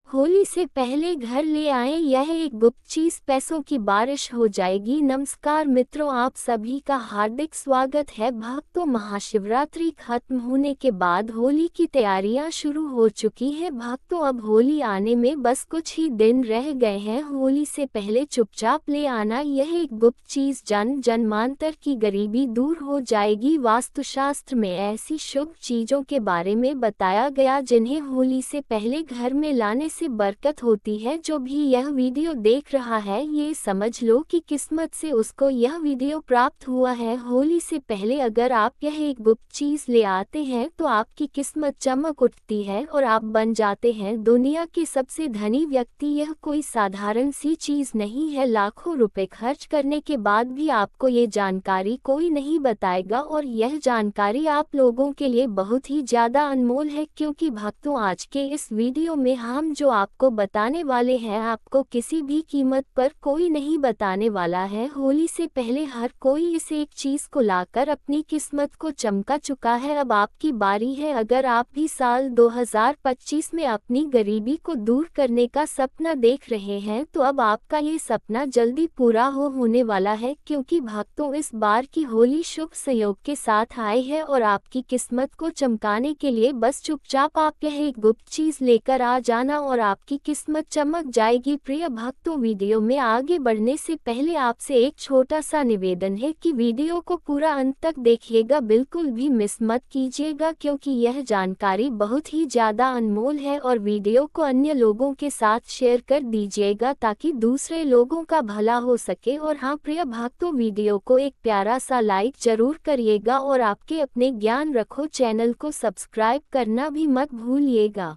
होली से पहले घर ले आएं, यह एक गुप्त चीज, पैसों की बारिश हो जाएगी। नमस्कार मित्रों, आप सभी का हार्दिक स्वागत है। भक्तों, महाशिवरात्रि खत्म होने के बाद होली की तैयारियां शुरू हो चुकी है। भक्तों, अब होली आने में बस कुछ ही दिन रह गए हैं। होली से पहले चुपचाप ले आना यह एक गुप्त चीज, जन्मांतर की गरीबी दूर हो जाएगी। वास्तुशास्त्र में ऐसी शुभ चीजों के बारे में बताया गया जिन्हें होली से पहले घर में लाने से बरकत होती है। जो भी यह वीडियो देख रहा है, ये समझ लो कि किस्मत से उसको यह वीडियो प्राप्त हुआ है। होली से पहले अगर आप यह एक गुप्त चीज ले आते हैं तो आपकी किस्मत चमक उठती है और आप बन जाते हैं दुनिया के सबसे धनी व्यक्ति। यह कोई साधारण सी चीज नहीं है। लाखों रुपए खर्च करने के बाद भी आपको ये जानकारी कोई नहीं बताएगा, और यह जानकारी आप लोगों के लिए बहुत ही ज्यादा अनमोल है। क्योंकि भक्तों, आज के इस वीडियो में हम जो आपको बताने वाले हैं, आपको किसी भी कीमत पर कोई नहीं बताने वाला है। होली से पहले हर कोई इस एक चीज को लाकर अपनी किस्मत को चमका चुका है। अब आपकी बारी है। अगर आप भी साल 2025 में अपनी गरीबी को दूर करने का सपना देख रहे हैं, तो अब आपका ये सपना जल्दी पूरा होने वाला है। क्योंकि भक्तों, इस बार की होली शुभ संयोग के साथ आई है और आपकी किस्मत को चमकाने के लिए बस चुपचाप आप यह एक गुप्त चीज लेकर आ जाना और आपकी किस्मत चमक जाएगी। प्रिय भक्तों, वीडियो में आगे बढ़ने से पहले आपसे एक छोटा सा निवेदन है कि वीडियो को पूरा अंत तक देखिएगा, बिल्कुल भी मिस मत कीजिएगा। क्योंकि यह जानकारी बहुत ही ज्यादा अनमोल है। और वीडियो को अन्य लोगों के साथ शेयर कर दीजिएगा ताकि दूसरे लोगों का भला हो सके। और हाँ प्रिय भक्तों, वीडियो को एक प्यारा सा लाइक जरूर करिएगा और आपके अपने ज्ञान रखो चैनल को सब्सक्राइब करना भी मत भूलिएगा,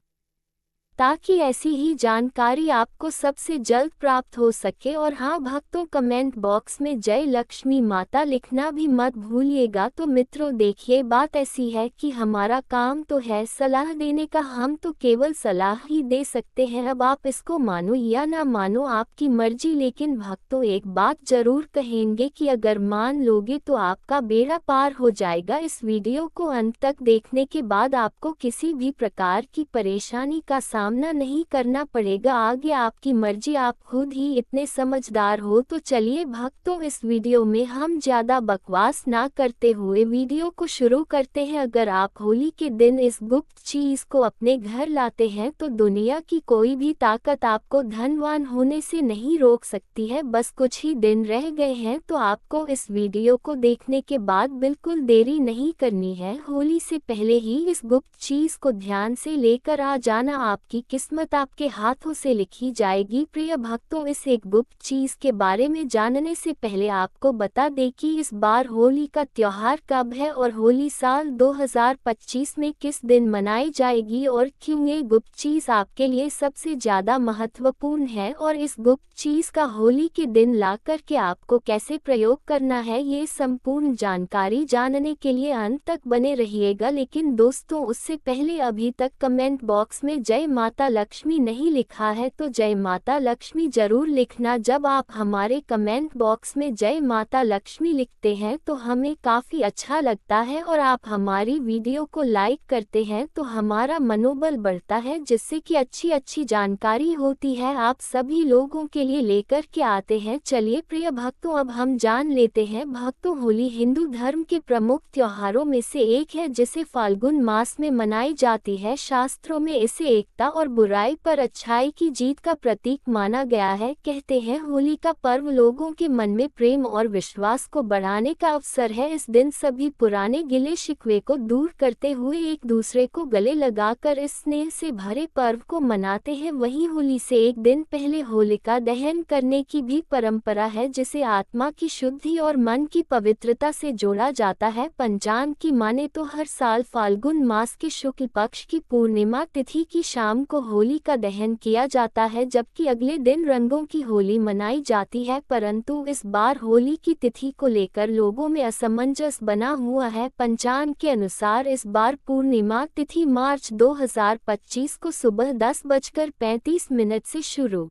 ताकि ऐसी ही जानकारी आपको सबसे जल्द प्राप्त हो सके। और हाँ भक्तों, कमेंट बॉक्स में जय लक्ष्मी माता लिखना भी मत भूलिएगा। तो मित्रों देखिए, बात ऐसी है कि हमारा काम तो है सलाह देने का, हम तो केवल सलाह ही दे सकते हैं। अब आप इसको मानो या ना मानो, आपकी मर्जी। लेकिन भक्तों, एक बात जरूर कहेंगे कि अगर मान लोगे तो आपका बेड़ा पार हो जाएगा। इस वीडियो को अंत तक देखने के बाद आपको किसी भी प्रकार की परेशानी का सामना नहीं करना पड़ेगा। आगे आपकी मर्जी, आप खुद ही इतने समझदार हो। तो चलिए भक्तों, इस वीडियो में हम ज्यादा बकवास ना करते हुए वीडियो को शुरू करते हैं। अगर आप होली के दिन इस गुप्त चीज को अपने घर लाते हैं तो दुनिया की कोई भी ताकत आपको धनवान होने से नहीं रोक सकती है। बस कुछ ही दिन रह गए हैं, तो आपको इस वीडियो को देखने के बाद बिल्कुल देरी नहीं करनी है। होली से पहले ही इस गुप्त चीज को ध्यान से लेकर आ जाना, आपकी किस्मत आपके हाथों से लिखी जाएगी। प्रिय भक्तों, इस एक गुप्त चीज के बारे में जानने से पहले आपको बता दें कि इस बार होली का त्योहार कब है और होली साल 2025 में किस दिन मनाई जाएगी और क्यों ये गुप्त चीज आपके लिए सबसे ज्यादा महत्वपूर्ण है। और इस गुप्त चीज का होली के दिन ला करके आपको कैसे प्रयोग करना है, ये संपूर्ण जानकारी जानने के लिए अंत तक बने रहिएगा। लेकिन दोस्तों, उससे पहले अभी तक कमेंट बॉक्स में जय माता लक्ष्मी नहीं लिखा है तो जय माता लक्ष्मी जरूर लिखना। जब आप हमारे कमेंट बॉक्स में जय माता लक्ष्मी लिखते हैं तो हमें काफी अच्छा लगता है, और आप हमारी वीडियो को लाइक करते हैं तो हमारा मनोबल बढ़ता है, जिससे कि अच्छी जानकारी होती है आप सभी लोगों के लिए लेकर के आते हैं। चलिए प्रिय भक्तों, अब हम जान लेते हैं। भक्तों, होली हिंदू धर्म के प्रमुख त्योहारों में से एक है, जिसे फाल्गुन मास में मनाई जाती है। शास्त्रों में इसे एकता और बुराई पर अच्छाई की जीत का प्रतीक माना गया है। कहते हैं होली का पर्व लोगों के मन में प्रेम और विश्वास को बढ़ाने का अवसर है। इस दिन सभी पुराने गिले शिकवे को दूर करते हुए एक दूसरे को गले लगाकर इस स्नेह से भरे पर्व को मनाते हैं। वहीं होली से एक दिन पहले होलिका दहन करने की भी परंपरा है, जिसे आत्मा की शुद्धि और मन की पवित्रता से जोड़ा जाता है। पंचांग की माने तो हर साल फाल्गुन मास के शुक्ल पक्ष की पूर्णिमा तिथि की शाम को होली का दहन किया जाता है, जबकि अगले दिन रंगों की होली मनाई जाती है। परंतु इस बार होली की तिथि को लेकर लोगों में असमंजस बना हुआ है। पंचांग के अनुसार इस बार पूर्णिमा तिथि मार्च 2025 को सुबह 10:35 से शुरू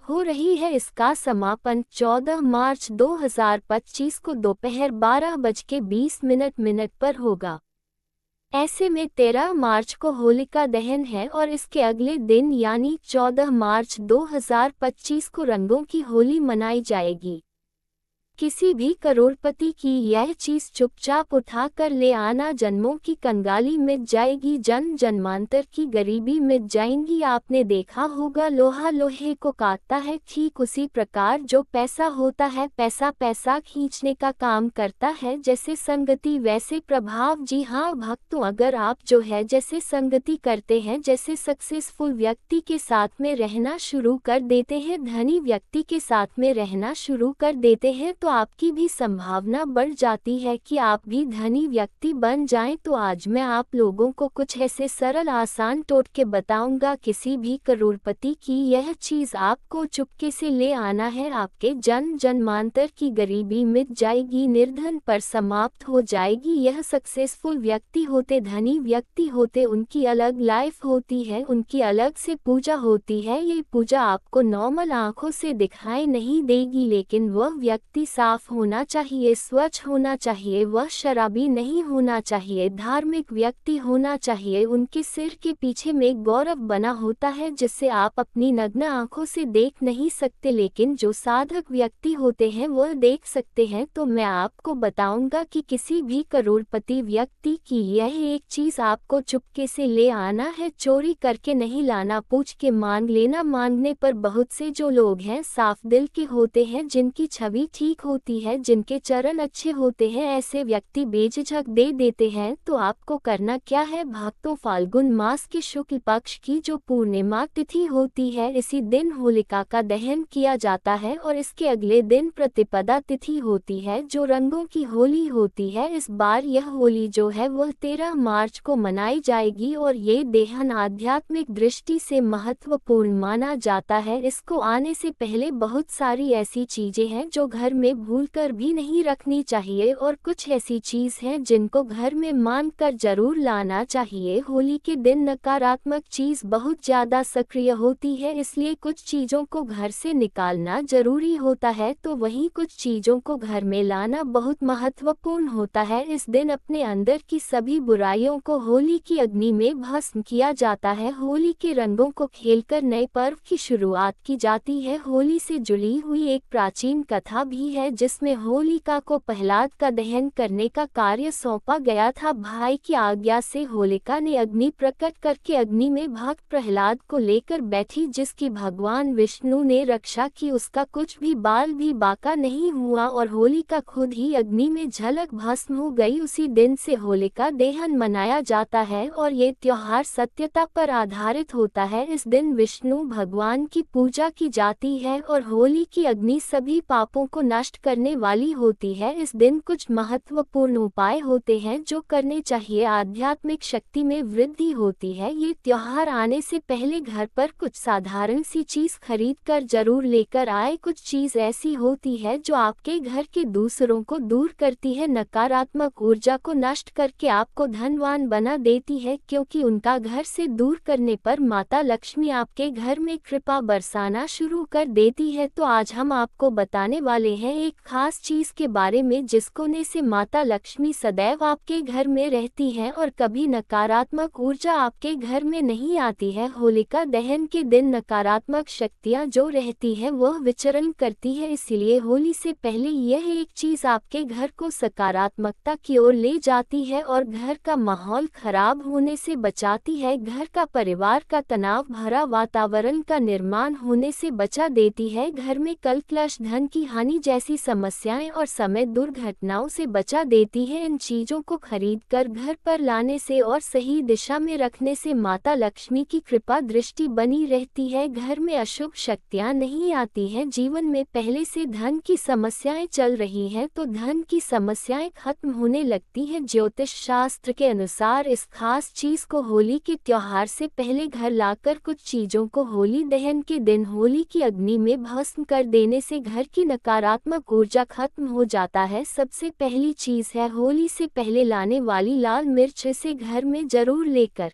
हो रही है। इसका समापन 14 मार्च 2025 को दोपहर 12:20 पर होगा। ऐसे में 13 मार्च को होलिका दहन है और इसके अगले दिन यानी 14 मार्च 2025 को रंगों की होली मनाई जाएगी। किसी भी करोड़पति की यह चीज चुपचाप उठा कर ले आना, जन्मों की कंगाली मिट जाएगी, जन्म जन्मांतर की गरीबी मिट जाएंगी। आपने देखा होगा लोहा लोहे को काटता है, ठीक उसी प्रकार जो पैसा होता है पैसा पैसा खींचने का काम करता है। जैसे संगति वैसे प्रभाव। जी हाँ भक्तों, अगर आप जो है जैसे संगति करते हैं, जैसे सक्सेसफुल व्यक्ति के साथ में रहना शुरू कर देते हैं, धनी व्यक्ति के साथ में रहना शुरू कर देते हैं, तो आपकी भी संभावना बढ़ जाती है कि आप भी धनी व्यक्ति बन जाएं। तो आज मैं आप लोगों को कुछ ऐसे सरल आसान टोटके बताऊंगा। किसी भी करोड़पति की यह चीज आपको चुपके से ले आना है। आपके जन्म जन्मांतर की गरीबी मिट जाएगी, निर्धन पर समाप्त हो जाएगी। यह सक्सेसफुल व्यक्ति होते, धनी व्यक्ति होते, उनकी अलग लाइफ होती है, उनकी अलग से पूजा होती है। ये पूजा आपको नॉर्मल आंखों से दिखाई नहीं देगी, लेकिन वह व्यक्ति साफ होना चाहिए, स्वच्छ होना चाहिए, वह शराबी नहीं होना चाहिए, धार्मिक व्यक्ति होना चाहिए। उनके सिर के पीछे में गौरव बना होता है जिससे आप अपनी नग्न आंखों से देख नहीं सकते, लेकिन जो साधक व्यक्ति होते हैं वह देख सकते हैं। तो मैं आपको बताऊंगा कि किसी भी करोड़पति व्यक्ति की यह एक चीज आपको चुपके से ले आना है, चोरी करके नहीं लाना, पूछ के मांग लेना। मांगने पर बहुत से जो लोग हैं साफ दिल के होते हैं, जिनकी छवि ठीक होती है, जिनके चरण अच्छे होते हैं, ऐसे व्यक्ति बेझिझक दे देते हैं। तो आपको करना क्या है भक्तों, फाल्गुन मास के शुक्ल पक्ष की जो पूर्णिमा तिथि होती है, इसी दिन होलिका का दहन किया जाता है और इसके अगले दिन प्रतिपदा तिथि होती है जो रंगों की होली होती है। इस बार यह होली जो है वह 13 मार्च को मनाई जाएगी और ये दहन आध्यात्मिक दृष्टि से महत्वपूर्ण माना जाता है। इसको आने से पहले बहुत सारी ऐसी चीजें हैं जो घर में भूलकर भी नहीं रखनी चाहिए और कुछ ऐसी चीज हैं जिनको घर में मान कर जरूर लाना चाहिए। होली के दिन नकारात्मक चीज बहुत ज्यादा सक्रिय होती है, इसलिए कुछ चीजों को घर से निकालना जरूरी होता है, तो वहीं कुछ चीजों को घर में लाना बहुत महत्वपूर्ण होता है। इस दिन अपने अंदर की सभी बुराइयों को होली की अग्नि में भस्म किया जाता है। होली के रंगों को खेलकर नए पर्व की शुरुआत की जाती है। होली से जुड़ी हुई एक प्राचीन कथा भी है जिसमें होलिका को प्रहलाद का दहन करने का कार्य सौंपा गया था। भाई की आज्ञा से होलिका ने अग्नि प्रकट करके अग्नि में भक्त प्रहलाद को लेकर बैठी, जिसकी भगवान विष्णु ने रक्षा की। उसका कुछ भी बाल भी बाका नहीं हुआ और होलिका खुद ही अग्नि में झलक भस्म हो गई। उसी दिन से होलिका दहन मनाया जाता है और ये त्योहार सत्यता पर आधारित होता है। इस दिन विष्णु भगवान की पूजा की जाती है और होली की अग्नि सभी पापों को नष्ट करने वाली होती है। इस दिन कुछ महत्वपूर्ण उपाय होते हैं जो करने चाहिए, आध्यात्मिक शक्ति में वृद्धि होती है। ये त्योहार आने से पहले घर पर कुछ साधारण सी चीज खरीद कर जरूर लेकर आए। कुछ चीज ऐसी होती है जो आपके घर के दूसरों को दूर करती है, नकारात्मक ऊर्जा को नष्ट करके आपको धनवान बना देती है, क्योंकि उनका घर से दूर करने पर माता लक्ष्मी आपके घर में कृपा बरसाना शुरू कर देती है। तो आज हम आपको बताने वाले हैं एक खास चीज के बारे में जिसको ने से माता लक्ष्मी सदैव आपके घर में रहती है और कभी नकारात्मक ऊर्जा आपके घर में नहीं आती है। होलिका दहन के दिन नकारात्मक शक्तियां जो रहती है वह विचरण करती है, इसलिए होली से पहले यह एक चीज आपके घर को सकारात्मकता की ओर ले जाती है और घर का माहौल खराब होने से बचाती है। घर का परिवार का तनाव भरा वातावरण का निर्माण होने से बचा देती है। घर में कलकलश, धन की हानि जैसी समस्याएं और समय दुर्घटनाओं से बचा देती है। इन चीजों को खरीद कर घर पर लाने से और सही दिशा में रखने से माता लक्ष्मी की कृपा दृष्टि बनी रहती है, घर में अशुभ शक्तियां नहीं आती हैं। जीवन में पहले से धन की समस्याएं चल रही हैं तो धन की समस्याएं खत्म होने लगती हैं। ज्योतिष शास्त्र के अनुसार इस खास चीज को होली के त्योहार से पहले घर लाकर कुछ चीजों को होली दहन के दिन होली की अग्नि में भस्म कर देने से घर की नकारात्मक ऊर्जा खत्म हो जाता है। सबसे पहली चीज है होली से पहले लाने वाली लाल मिर्च। इसे घर में जरूर लेकर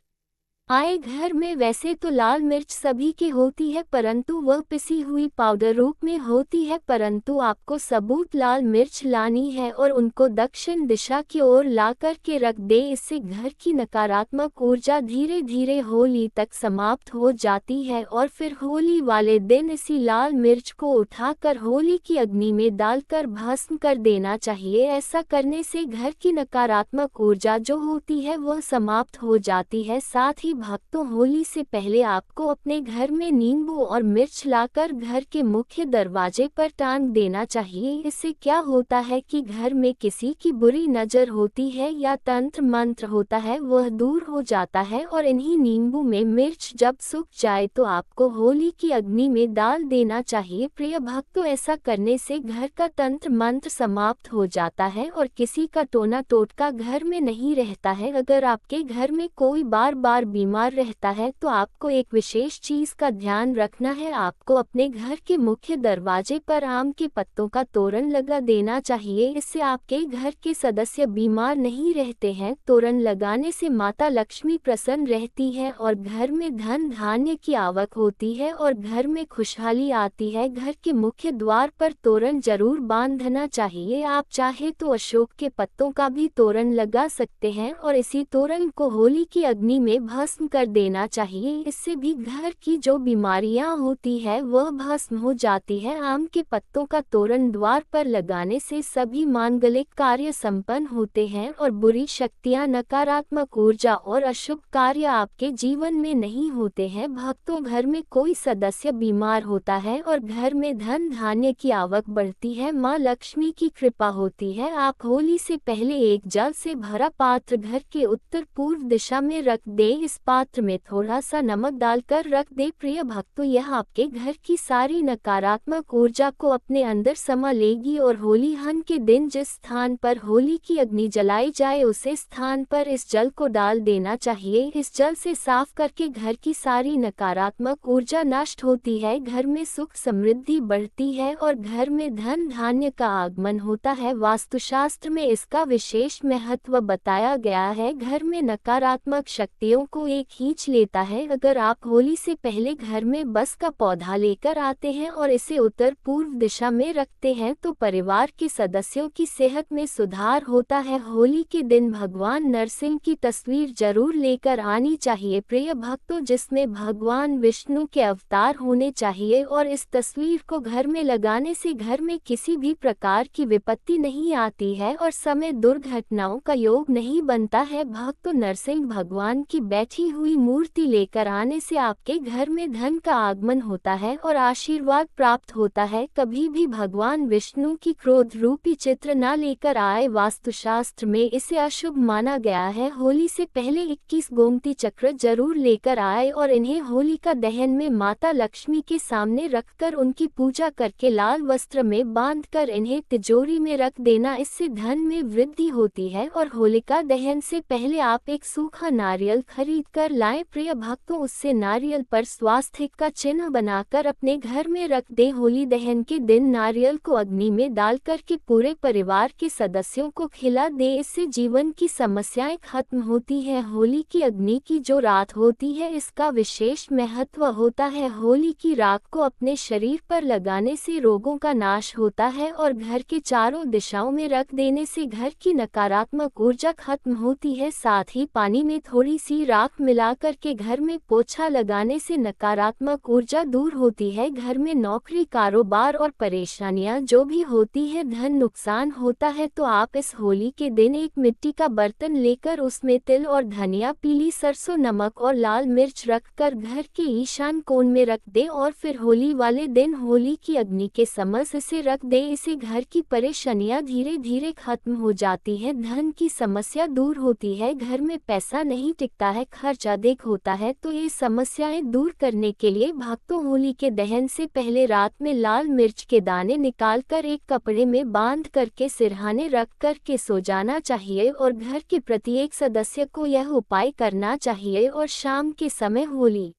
आए घर में वैसे तो लाल मिर्च सभी की होती है, परंतु वह पिसी हुई पाउडर रूप में होती है। परंतु आपको सबूत लाल मिर्च लानी है और उनको दक्षिण दिशा की ओर ला कर के रख दे। इससे घर की नकारात्मक ऊर्जा धीरे धीरे होली तक समाप्त हो जाती है और फिर होली वाले दिन इसी लाल मिर्च को उठाकर होली की अग्नि में डालकर भस्म कर देना चाहिए। ऐसा करने से घर की नकारात्मक ऊर्जा जो होती है वह समाप्त हो जाती है। साथ ही भक्तों, होली से पहले आपको अपने घर में नींबू और मिर्च लाकर घर के मुख्य दरवाजे पर टांग देना चाहिए। इससे क्या होता है कि घर में किसी की बुरी नज़र होती है या तंत्र मंत्र होता है वह दूर हो जाता है। और इन्हीं नींबू में मिर्च जब सूख जाए तो आपको होली की अग्नि में डाल देना चाहिए। प्रिय भक्तों, ऐसा करने से घर का तंत्र मंत्र समाप्त हो जाता है और किसी का टोना टोटका घर में नहीं रहता है। अगर आपके घर में कोई बार बार बीमार रहता है तो आपको एक विशेष चीज का ध्यान रखना है। आपको अपने घर के मुख्य दरवाजे पर आम के पत्तों का तोरण लगा देना चाहिए। इससे आपके घर के सदस्य बीमार नहीं रहते हैं। तोरण लगाने से माता लक्ष्मी प्रसन्न रहती है और घर में धन धान्य की आवक होती है और घर में खुशहाली आती है। घर के मुख्य द्वार पर तोरण जरूर बांधना चाहिए। आप चाहे तो अशोक के पत्तों का भी तोरण लगा सकते हैं और इसी तोरण को होली की अग्नि में भस्म कर देना चाहिए। इससे भी घर की जो बीमारियां होती है वह भस्म हो जाती है। आम के पत्तों का तोरण द्वार पर लगाने से सभी मांगलिक कार्य संपन्न होते हैं और बुरी शक्तियां, नकारात्मक ऊर्जा और अशुभ कार्य आपके जीवन में नहीं होते हैं। भक्तों, घर में कोई सदस्य बीमार होता है और घर में धन धान्य की आवक बढ़ती है, माँ लक्ष्मी की कृपा होती है। आप होली से पहले एक जल से भरा पात्र घर के उत्तर पूर्व दिशा में रख दे। इस पात्र में थोड़ा सा नमक डालकर रख दे। प्रिय भक्तों, यह आपके घर की सारी नकारात्मक ऊर्जा को अपने अंदर समा लेगी और होली हन के दिन जिस स्थान पर होली की अग्नि जलाई जाए उसे स्थान पर इस जल को डाल देना चाहिए। इस जल से साफ करके घर की सारी नकारात्मक ऊर्जा नष्ट होती है, घर में सुख समृद्धि बढ़ती है और घर में धन धान्य का आगमन होता है। वास्तुशास्त्र में इसका विशेष महत्व बताया गया है। घर में नकारात्मक शक्तियों को एक खींच लेता है। अगर आप होली से पहले घर में बस का पौधा लेकर आते हैं और इसे उत्तर पूर्व दिशा में रखते हैं तो परिवार के सदस्यों की सेहत में सुधार होता है। होली के दिन भगवान नरसिंह की तस्वीर जरूर लेकर आनी चाहिए प्रिय भक्तों, जिसमें भगवान विष्णु के अवतार होने चाहिए और इस तस्वीर को घर में लगाने से घर में किसी भी प्रकार की विपत्ति नहीं आती है और समय दुर्घटनाओं का योग नहीं बनता है। भक्तों, नरसिंह भगवान की बैठी हुई मूर्ति लेकर आने से आपके घर में धन का आगमन होता है और आशीर्वाद प्राप्त होता है। कभी भी भगवान विष्णु की क्रोध रूपी चित्र न लेकर आए, वास्तुशास्त्र में इसे अशुभ माना गया है। होली से पहले 21 गोमती चक्र जरूर लेकर आए और इन्हें होलिका दहन में माता लक्ष्मी के सामने रखकर उनकी पूजा करके लाल वस्त्र में बांधकर इन्हें तिजोरी में रख देना। इससे धन में वृद्धि होती है। और होलिका दहन से पहले आप एक सूखा नारियल खरीद कर लाएं प्रिय भक्तों, उससे नारियल पर स्वास्तिक का चिन्ह बनाकर अपने घर में रख दें। होली दहन के दिन नारियल को अग्नि में डालकर के पूरे परिवार के सदस्यों को खिला दे। इससे जीवन की समस्याएं खत्म होती है। होली की अग्नि की जो रात होती है इसका विशेष महत्व होता है। होली की राख को अपने शरीर पर लगाने से रोगों का नाश होता है और घर के चारों दिशाओं में रख देने से घर की नकारात्मक ऊर्जा खत्म होती है। साथ ही पानी में थोड़ी सी राख मिलाकर के घर में पोछा लगाने से नकारात्मक ऊर्जा दूर होती है। घर में नौकरी, कारोबार और परेशानियां जो भी होती है, धन नुकसान होता है, तो आप इस होली के दिन एक मिट्टी का बर्तन लेकर उसमें तिल और धनिया, पीली सरसों, नमक और लाल मिर्च रखकर घर के ईशान कोण में रख दे और फिर होली वाले दिन होली की अग्नि के समक्ष इसे रख दे। इसे घर की परेशानियां धीरे धीरे खत्म हो जाती है, धन की समस्या दूर होती है। घर में पैसा नहीं टिकता है, खर्च अधिक होता है, तो ये समस्याएं दूर करने के लिए भक्तों होली के दहन से पहले रात में लाल मिर्च के दाने निकालकर एक कपड़े में बांध करके सिरहाने रख कर के सो जाना चाहिए और घर के प्रत्येक सदस्य को यह उपाय करना चाहिए। और शाम के समय होली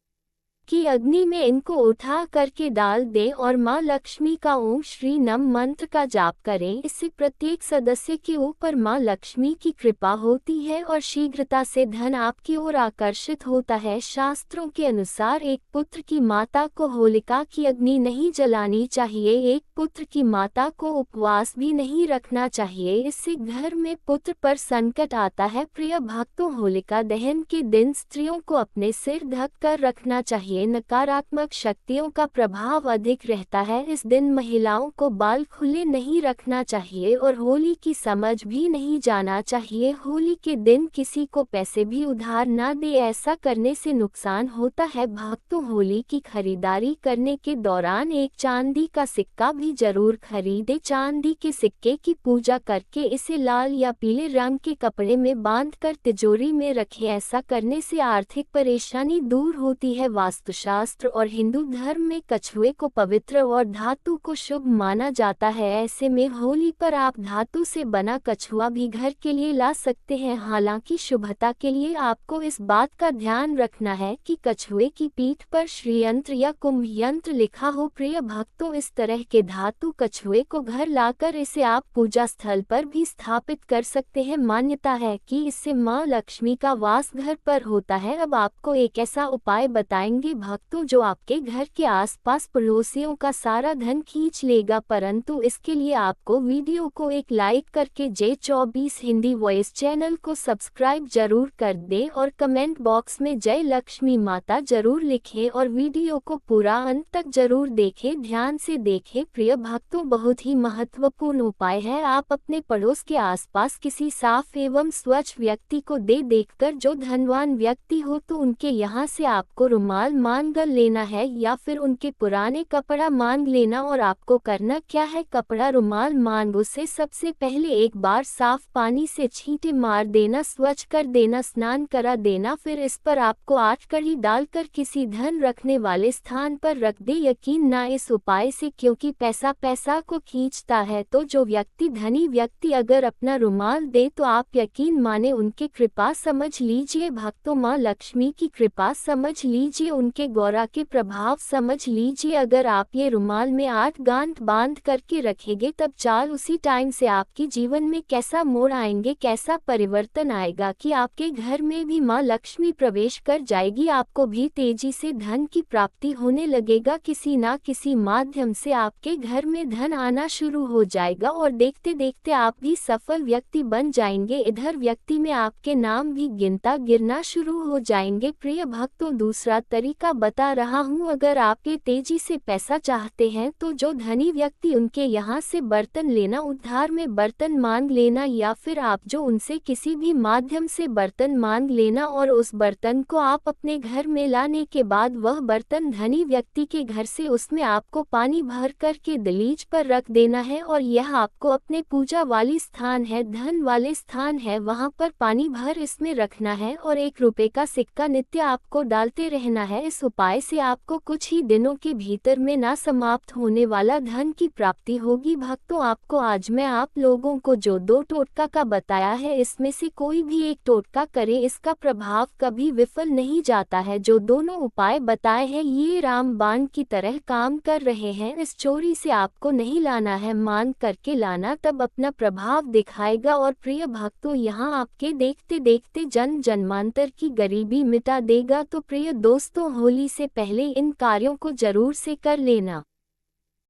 कि अग्नि में इनको उठा करके डाल दें और माँ लक्ष्मी का ओम श्री नम मंत्र का जाप करें। इससे प्रत्येक सदस्य के ऊपर माँ लक्ष्मी की कृपा होती है और शीघ्रता से धन आपकी ओर आकर्षित होता है। शास्त्रों के अनुसार एक पुत्र की माता को होलिका की अग्नि नहीं जलानी चाहिए, एक पुत्र की माता को उपवास भी नहीं रखना चाहिए, इससे घर में पुत्र पर संकट आता है। प्रिय भक्तों, होलिका दहन के दिन स्त्रियों को अपने सिर ढक कर रखना चाहिए, नकारात्मक शक्तियों का प्रभाव अधिक रहता है। इस दिन महिलाओं को बाल खुले नहीं रखना चाहिए और होली की समझ भी नहीं जाना चाहिए। होली के दिन किसी को पैसे भी उधार ना दे, ऐसा करने से नुकसान होता है। भक्तों, होली की खरीदारी करने के दौरान एक चांदी का सिक्का भी जरूर खरीदे। चांदी के सिक्के की पूजा करके इसे लाल या पीले रंग के कपड़े में बांधकर तिजोरी में रखें। ऐसा करने से आर्थिक परेशानी दूर होती है। वास्तुशास्त्र और हिंदू धर्म में कछुए को पवित्र और धातु को शुभ माना जाता है। ऐसे में होली पर आप धातु से बना कछुआ भी घर के लिए ला सकते हैं। हालांकि शुभता के लिए आपको इस बात का ध्यान रखना है कि कछुए की पीठ पर श्री यंत्र या कुंभ यंत्र लिखा हो। प्रिय भक्तों, इस तरह के धातु कछुए को घर लाकर इसे आप पूजा स्थल पर भी स्थापित कर सकते हैं। मान्यता है कि इससे माँ लक्ष्मी का वास घर पर होता है। अब आपको एक ऐसा उपाय बताएंगे भक्तों जो आपके घर के आसपास पड़ोसियों का सारा धन खींच लेगा, परंतु इसके लिए आपको वीडियो को एक लाइक करके J24 हिंदी वॉइस चैनल को सब्सक्राइब जरूर कर दें और कमेंट बॉक्स में जय लक्ष्मी माता जरूर लिखें और वीडियो को पूरा अंत तक जरूर देखें, ध्यान से देखें। प्रिय भक्तों, बहुत ही महत्वपूर्ण उपाय है। आप अपने पड़ोस के आसपास किसी साफ एवं स्वच्छ व्यक्ति को देखकर जो धनवान व्यक्ति हो तो उनके यहाँ से आपको रुमाल मांग लेना है या फिर उनके पुराने कपड़ा मांग लेना। और आपको करना क्या है, कपड़ा रुमाल मांग उसे सबसे पहले एक बार साफ पानी से छींटे मार देना, स्वच्छ कर देना, स्नान करा देना। फिर इस पर आपको 8 कड़ी डालकर किसी धन रखने वाले स्थान पर रख दे। यकीन ना इस उपाय से, क्योंकि पैसा पैसा को खींचता है, तो जो व्यक्ति धनी व्यक्ति अगर अपना रुमाल दे तो आप यकीन माने उनके कृपा समझ लीजिए। भक्तों, माँ लक्ष्मी की कृपा समझ लीजिए, उनके गौरा के प्रभाव समझ लीजिए। अगर आप ये रुमाल में 8 गांठ बांध करके रखेंगे तब चाल उसी टाइम से आपके जीवन में कैसा मोड़ आएंगे, कैसा परिवर्तन आएगा कि आपके घर में भी माँ लक्ष्मी प्रवेश कर जाएगी। आपको भी तेजी से धन की प्राप्ति होने लगेगा, किसी ना किसी माध्यम से आपके घर में धन आना शुरू हो जाएगा और देखते देखते आप भी सफल व्यक्ति बन जाएंगे। इधर व्यक्ति में आपके नाम भी गिरना शुरू हो जाएंगे। प्रिय भक्तों, दूसरा तरीका बता रहा हूँ। अगर आपके तेजी से पैसा चाहते हैं तो जो धनी व्यक्ति उनके यहाँ से बर्तन लेना, उधार में बर्तन मांग लेना, या फिर आप जो उनसे किसी भी माध्यम से बर्तन मांग लेना और उस बर्तन को आप अपने घर में लाने के बाद वह बर्तन धनी व्यक्ति के घर से उसमें आपको पानी भर करके दलीज पर रख देना है। और यह आपको अपने पूजा वाली स्थान है, धन वाले स्थान है, वहां पर पानी भर इसमें रखना है और 1 रुपए का सिक्का नित्य आपको डालते रहना है। इस उपाय से आपको कुछ ही दिनों के भीतर में ना समाप्त होने वाला धन की प्राप्ति होगी। भक्तों, आपको आज मैं आप लोगों को जो 2 टोटका का बताया है, इसमें से कोई भी एक टोटका करे, इसका प्रभाव कभी विफल नहीं जाता है। जो दोनों उपाय बताए हैं ये रामबाण की तरह काम कर रहे हैं। इस चोरी से आपको नहीं लाना है, मान करके लाना, तब अपना प्रभाव दिखाएगा। और प्रिय भक्तों, यहाँ आपके देखते देखते जन जन्मांतर की गरीबी मिटा देगा। तो प्रिय दोस्तों, होली से पहले इन कार्यों को जरूर से कर लेना।